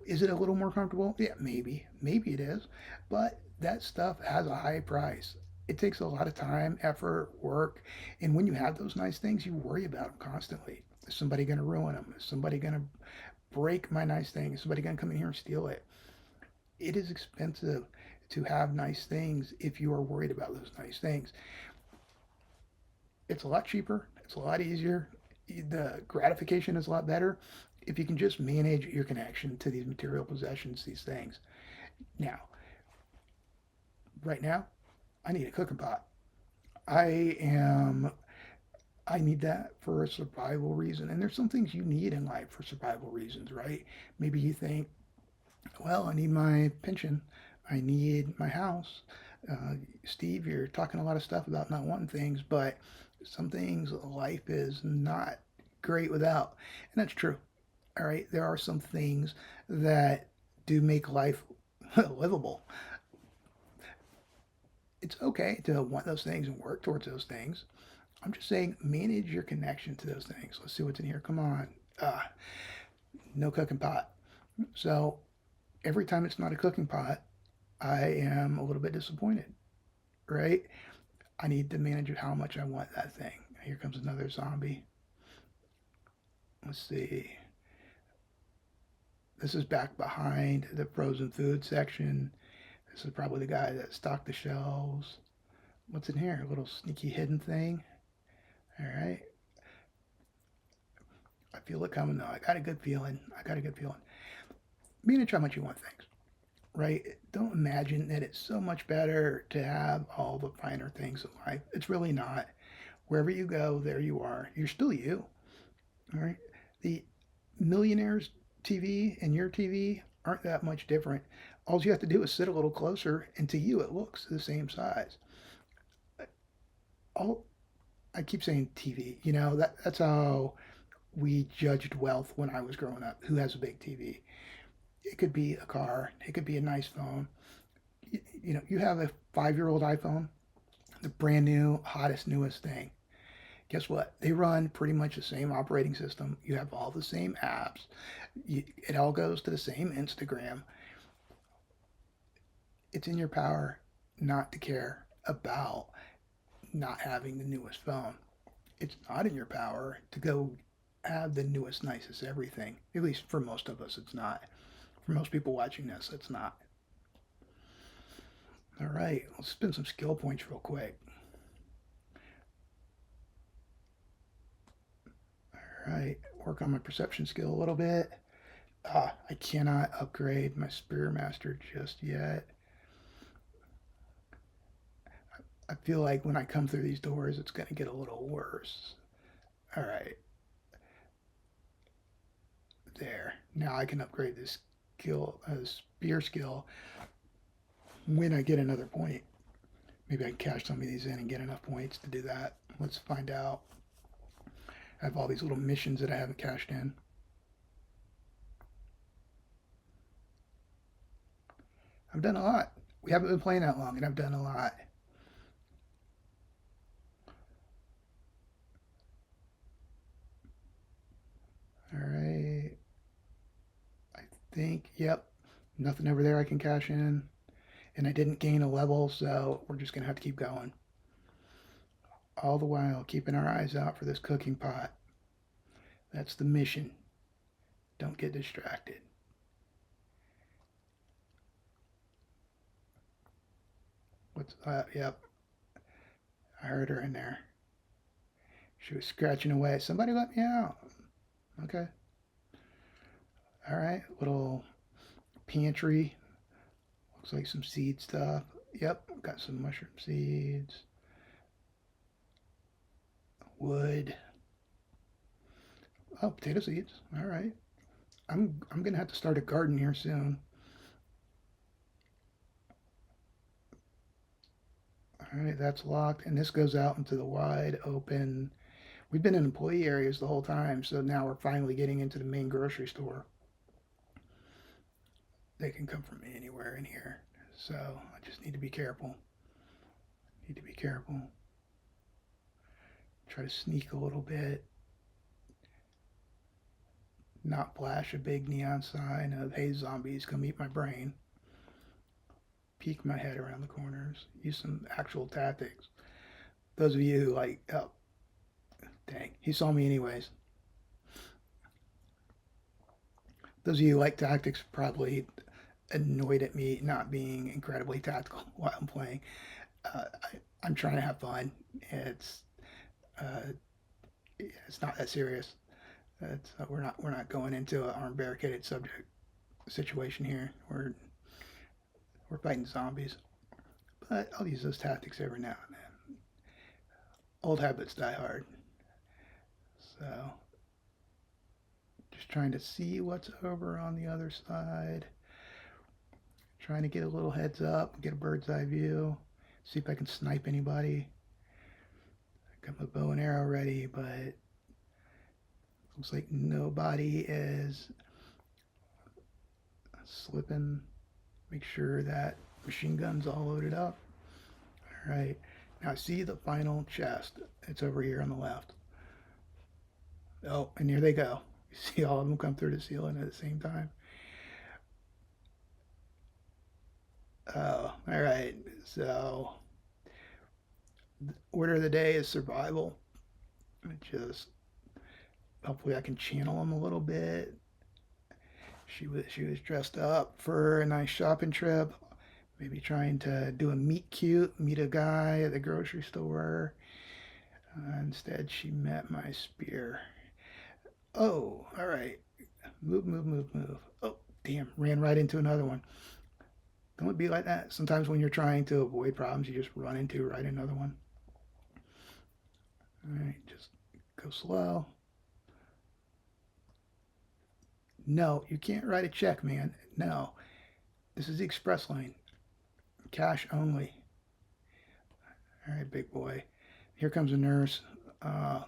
is it a little more comfortable? Yeah, maybe. Maybe it is. But that stuff has a high price. It takes a lot of time, effort, work. And when you have those nice things, you worry about them constantly. Is somebody going to ruin them? Is somebody going to break my nice thing? Is somebody going to come in here and steal it? It is expensive to have nice things if you are worried about those nice things. It's a lot cheaper. It's a lot easier. The gratification is a lot better if you can just manage your connection to these material possessions, these things. Now, right now, I need a cooking pot. I am I need that for a survival reason. And there's some things you need in life for survival reasons, right? Maybe you think, well, I need my pension. I need my house. Steve, you're talking a lot of stuff about not wanting things, but some things life is not great without. And that's true. All right. There are some things that do make life livable. It's okay to want those things and work towards those things. I'm just saying, manage your connection to those things. Let's see what's in here. Come on. No cooking pot. So every time it's not a cooking pot, I am a little bit disappointed, right? I need to manage how much I want that thing. Here comes another zombie. Let's see. This is back behind the frozen food section. This is probably the guy that stocked the shelves. What's in here? A little sneaky hidden thing. All right. I feel it coming though. I got a good feeling. I got a good feeling. Manage how much you want things, right? Don't imagine that it's so much better to have all the finer things in life. It's really not. Wherever you go, there you are. You're still you. All right. The millionaires' TV and your TV aren't that much different. All you have to do is sit a little closer, and to you, it looks the same size. All I keep saying TV. That's how we judged wealth when I was growing up. Who has a big TV? It could be a car. It could be a nice phone. You have a 5-year-old iPhone, the brand new, hottest, newest thing. Guess what? They run pretty much the same operating system. You have all the same apps. It all goes to the same Instagram. It's in your power not to care about not having the newest phone. It's not in your power to go have the newest, nicest everything. At least for most of us, it's not. For most people watching this, it's not. All right, let's spin some skill points real quick. All right, work on my perception skill a little bit. I cannot upgrade my Spear Master just yet. I feel like when I come through these doors, it's going to get a little worse. All right, there. Now I can upgrade this skill, spear skill, when I get another point. Maybe I can cash some of these in and get enough points to do that. Let's find out. I have all these little missions that I haven't cashed in. I've done a lot. We haven't been playing that long, and I've done a lot. All right. I think, yep, nothing over there I can cash in. And I didn't gain a level, so we're just going to have to keep going. All the while, keeping our eyes out for this cooking pot. That's the mission. Don't get distracted. What's that? Yep. I heard her in there. She was scratching away. Somebody let me out. Okay. All right. Little pantry. Looks like some seed stuff. Yep. Got some mushroom seeds. Wood. Oh, potato seeds. All right. I'm gonna have to start a garden here soon. All right, that's locked, and this goes out into the wide open. We've been in employee areas the whole time, so now we're finally getting into the main grocery store. They can come from anywhere in here, so I just need to be careful. Need to be careful. Try to sneak a little bit. Not flash a big neon sign of "Hey, zombies, come eat my brain." Peek my head around the corners. Use some actual tactics. Those of you who like, oh, dang, he saw me anyways. Those of you who like tactics probably annoyed at me not being incredibly tactical while I'm playing. I'm trying to have fun. Uh, it's not that serious. We're not going into an armed barricaded subject situation here. We're fighting zombies, but I'll use those tactics every now and then. Old habits die hard. So just trying to see what's over on the other side. Trying to get a little heads up, get a bird's eye view, see if I can snipe anybody. I got my bow and arrow ready, but looks like nobody is slipping. Make sure that machine gun's all loaded up. All right. Now see the final chest. It's over here on the left. Oh, and here they go. You see all of them come through the ceiling at the same time. Oh, all right. So, order of the day is survival. Just hopefully I can channel them a little bit. She was dressed up for a nice shopping trip. Maybe trying to do a meet cute, meet a guy at the grocery store. Instead, she met my spear. Oh, all right. Move, move, move, move. Oh, damn. Ran right into another one. Don't it be like that? Sometimes when you're trying to avoid problems, you just run into right another one. All right, just go slow. No, you can't write a check, man. No, this is the express lane. Cash only. All right, big boy. Here comes a nurse. Uh,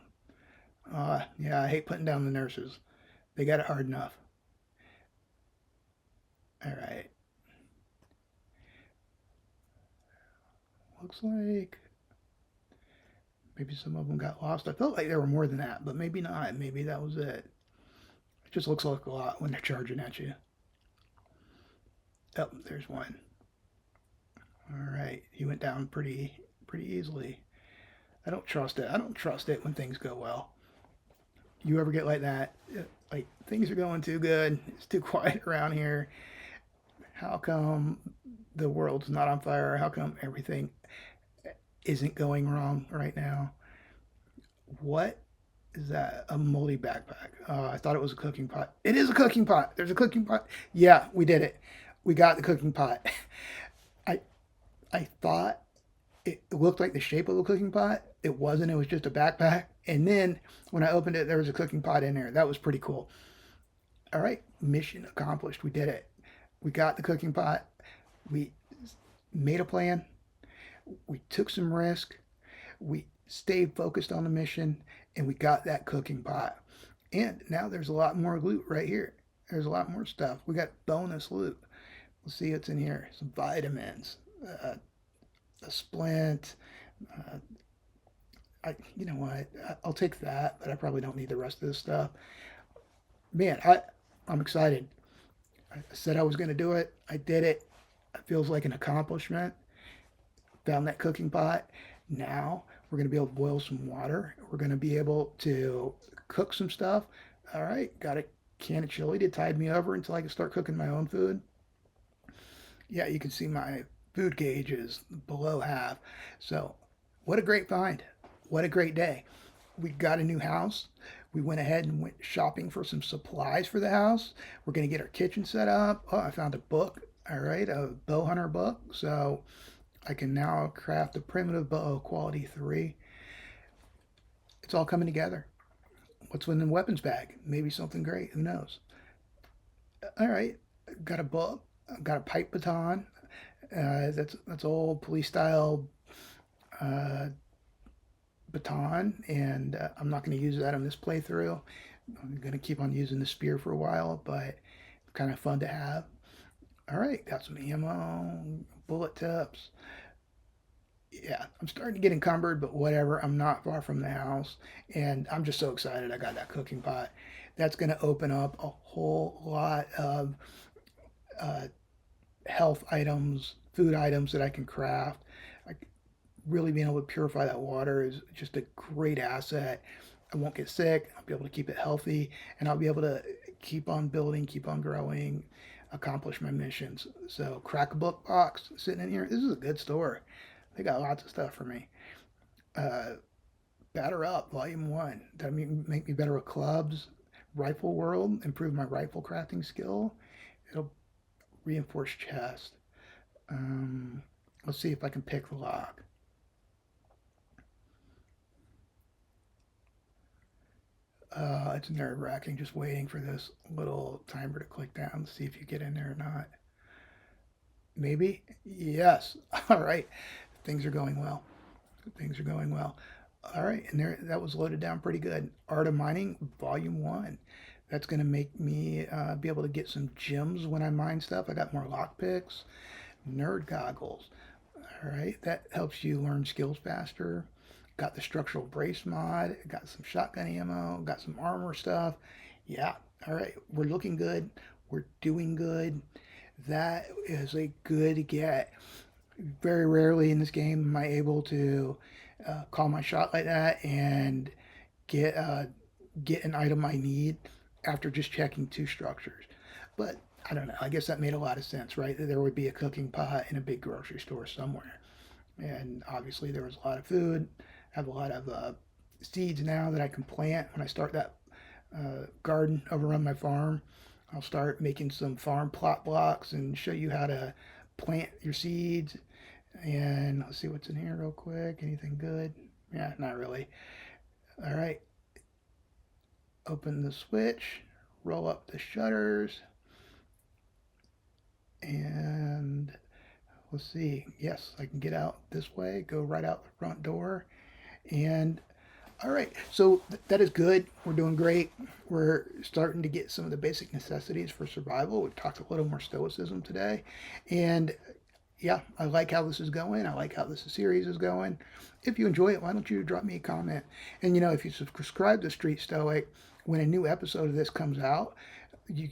yeah, I hate putting down the nurses. They got it hard enough. All right. Looks like Maybe some of them got lost. I felt like there were more than that, but maybe not. Maybe that was it. It just looks like a lot when they're charging at you. Oh, there's one. All right, he went down pretty easily. I don't trust it. I don't trust it when things go well. You ever get like that? Like things are going too good. It's too quiet around here. How come the world's not on fire? How come everything isn't going wrong right now? What is that? A moldy backpack. I thought it was a cooking pot. It is a cooking pot. There's a cooking pot. Yeah, we did it. We got the cooking pot. I I thought it looked like the shape of a cooking pot. It wasn't. It was just a backpack. And then when I opened it, there was a cooking pot in there. That was pretty cool. All right, mission accomplished. We did it. We got the cooking pot. We made a plan. We took some risk. We stayed focused on the mission, and we got that cooking pot. And now there's a lot more loot right here. There's a lot more stuff. We got bonus loot. Let's see what's in here. Some vitamins, a splint. Uh, you know what? I'll take that, but I probably don't need the rest of this stuff. Man, I'm excited. I said I was going to do it. I did it. It feels like an accomplishment. Found that cooking pot. Now we're going to be able to boil some water. We're going to be able to cook some stuff. All right, got a can of chili to tide me over until I can start cooking my own food. Yeah, you can see my food gauge is below half. So, what a great find. What a great day. We got a new house. We went ahead and went shopping for some supplies for the house. We're going to get our kitchen set up. Oh, I found a book. All right, a bow hunter book. So I can now craft a primitive bow quality 3. It's all coming together. What's in the weapons bag? Maybe something great. Who knows? All right, got a book. Got a pipe baton. That's old police style uh, baton, and I'm not going to use that on this playthrough. I'm going to keep on using the spear for a while, but kind of fun to have. All right, got some ammo, bullet tips. Yeah, I'm starting to get encumbered, but whatever. I'm not far from the house, and I'm just so excited I got that cooking pot. That's going to open up a whole lot of uh, health items, food items that I can craft. I, really being able to purify that water is just a great asset. I won't get sick. I'll be able to keep it healthy, and I'll be able to keep on building, keep on growing, accomplish my missions. So, crack a book box sitting in here. This is a good store. They got lots of stuff for me. Uh, Batter Up, Volume 1. That make me better with clubs. Rifle World, improve my rifle crafting skill. It'll reinforce chest. Um, let's see if I can pick the lock. It's nerve wracking just waiting for this little timer to click down to see if you get in there or not. Maybe? Yes. All right. Things are going well. Things are going well. All right. And there, that was loaded down pretty good. Art of Mining, Volume 1. That's going to make me be able to get some gems when I mine stuff. I got more lockpicks. Nerd goggles. All right. That helps you learn skills faster. Got the structural brace mod. Got some shotgun ammo. Got some armor stuff. Yeah. All right. We're looking good. We're doing good. That is a good get. Very rarely in this game am I able to call my shot like that and get get an item I need after just checking 2 structures. But I don't know. I guess that made a lot of sense, right? That there would be a cooking pot in a big grocery store somewhere, and obviously there was a lot of food. I have a lot of seeds now that I can plant when I start that garden over on my farm. I'll start making some farm plot blocks and show you how to plant your seeds. And let's see what's in here real quick. Anything good? Yeah, not really. All right. Open the switch, roll up the shutters, and let's see. Yes, I can get out this way, go right out the front door. And all right, so that is good. We're doing great. We're starting to get some of the basic necessities for survival. We've talked a little more stoicism today. And yeah, I like how this is going. I like how this series is going. If you enjoy it, why don't you drop me a comment? And if you subscribe to Street Stoic, when a new episode of this comes out, you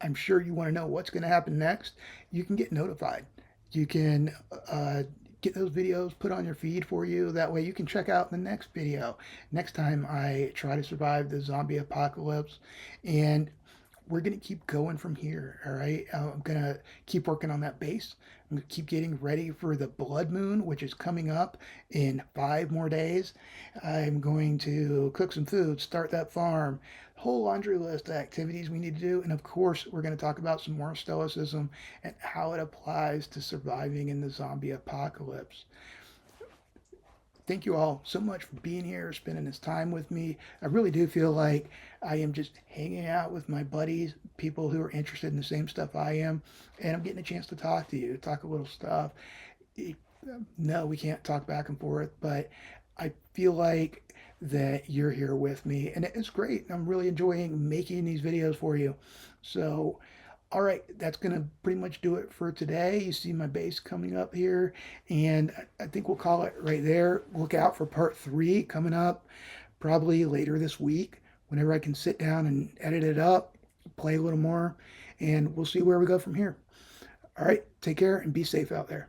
I'm sure you want to know what's going to happen next. You can get notified. You can uh, get those videos put on your feed for you. That way you can check out the next video. Next time I try to survive the zombie apocalypse. And we're going to keep going from here. All right. I'm going to keep working on that base. I'm going to keep getting ready for the blood moon, which is coming up in 5 more days. I'm going to cook some food, start that farm, whole laundry list of activities we need to do. And of course, we're going to talk about some more Stoicism and how it applies to surviving in the zombie apocalypse. Thank you all so much for being here, spending this time with me. I really do feel like I am just hanging out with my buddies, people who are interested in the same stuff I am, and I'm getting a chance to talk to you, talk a little stuff. No, we can't talk back and forth, but I feel like that you're here with me, and it's great. I'm really enjoying making these videos for you. So, all right, that's going to pretty much do it for today. You see my base coming up here, and I think we'll call it right there. Look out for part 3 coming up probably later this week whenever I can sit down and edit it up, play a little more, and we'll see where we go from here. All right, take care and be safe out there.